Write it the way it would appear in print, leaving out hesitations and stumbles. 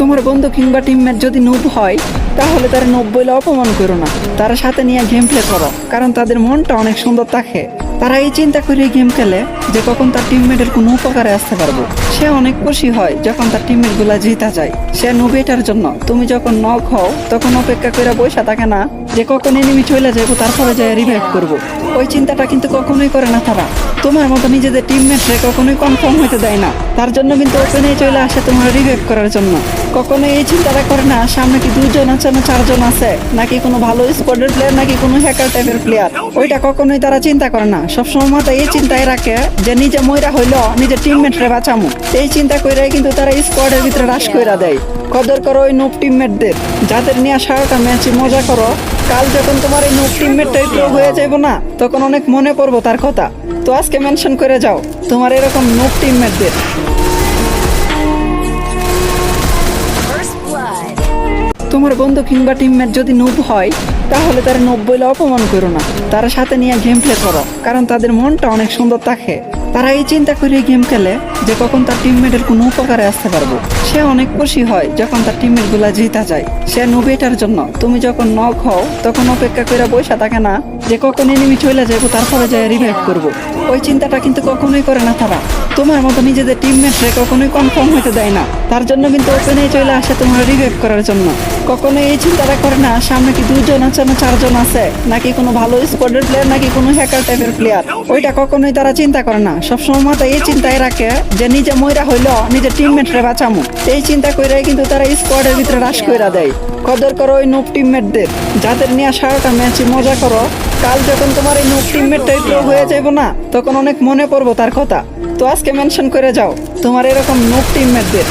তোমার বন্ধু কিংবা টিমমেট যদি নুব হয় তাহলে তারা নুব বলে অপমান করো না, তারা সাথে নিয়ে গেম প্লে করো, কারণ তাদের মনটা অনেক সুন্দর থাকে। তারা এই চিন্তা করে গেম খেলে যে কখন তার টিমমেটের কোনো উপকারে আসতে পারবো। সে অনেক খুশি হয় যখন তার টিমমেট গুলা জিতা যায়। সে নুব এটার জন্য তুমি যখন নক হও তখন অপেক্ষা করে বসে থাকে না যে কখন এনিমি চলে যাবো তারপরে যায় রিভাইভ করবো। ওই চিন্তাটা কিন্তু কখনোই করে না তারা। তোমার মতো নিজেদের টিমমেটরে কখনোই কনফার্ম হইতে দেয় না, তার জন্য কিন্তু ওপেনে চলে আসে তোমার রিভাইভ করার জন্য। কখনো এই চিন্তাটা করে না সামনে কি 2 জন আছে না 4 জন আছে, নাকি কোনো ভালো স্কোয়াডের প্লেয়ার নাকি কোনো হ্যাকার টাইপের প্লেয়ার। ওইটা কখনোই তারা চিন্তা করে না, সবসময় মাথায় এই চিন্তায় রাখে যে নিজে মইরা হইলো নিজের টিমমেটরে বাঁচামু। এই চিন্তা করে কিন্তু তারা স্কোয়াডের ভিতরে রাশ কইরা দেয়। কদর করো ওই নুব টিমমেটদের, যাদের নিয়ে সারাটা ম্যাচে মজা করো। কাল যখন তোমার এই নুব টিমমেটটাই প্রো হয়ে যাইবো না তখন অনেক মনে পড়বো তার কথা। তো আজকে মেনশন করে যাও তোমার এরকম নুব টিমমেটদের। তোমার বন্ধু কিংবা টিমমেট যদি নুব হয় তাহলে তারা নুব বলে অপমান করো না, তারা সাথে নিয়ে গেম প্লে করো, কারণ তাদের মনটা অনেক সুন্দর থাকে। তারা এই চিন্তা করে গেম খেলে যে কখন তার টিমমেটের কোনো উপকারে আসতে পারবো। সে অনেক খুশি হয় যখন তার টিমমেট গুলা জিতা যায়। সে নুব এটার জন্য তুমি যখন নক হও তখন অপেক্ষা করে বসে থাকে না যে কখন এনিমি চলে যাবো তারপরে যায় রিভাইভ করবো। ওই চিন্তাটা কিন্তু কখনোই করে না তারা। তোমার মতো নিজেদের টিমমেটরে কখনোই কনফার্ম হইতে দেয় না, তার জন্য কিন্তু ওপেনে চলে আসে তোমার রিভাইভ করার জন্য। কখনো এই চিন্তাটা করে না সামনে কি 2 জন আছে না 4 জন আছে, নাকি কোনো ভালো স্কোয়াডের প্লেয়ার নাকি কোনো হ্যাকার টাইপের প্লেয়ার। ওইটা কখনোই তারা চিন্তা করে না, সবসময় মাথায় এই চিন্তায় রাখে যে নিজে মইরা হইলো নিজের টিমমেটরে বাঁচামু। এই চিন্তা করে কিন্তু তারা স্কোয়াডের ভিতরে রাশ কইরা দেয়। কদর করো ওই নুব টিমমেটদের, যাদের নিয়ে সারাটা ম্যাচে মজা করো। কাল যখন তোমার এই নুব টিমমেটটাই প্রো হয়ে যাইবো না তখন অনেক মনে পড়বো তার কথা। তো আজকে মেনশন করে যাও তোমার এরকম নুব টিমমেটদের।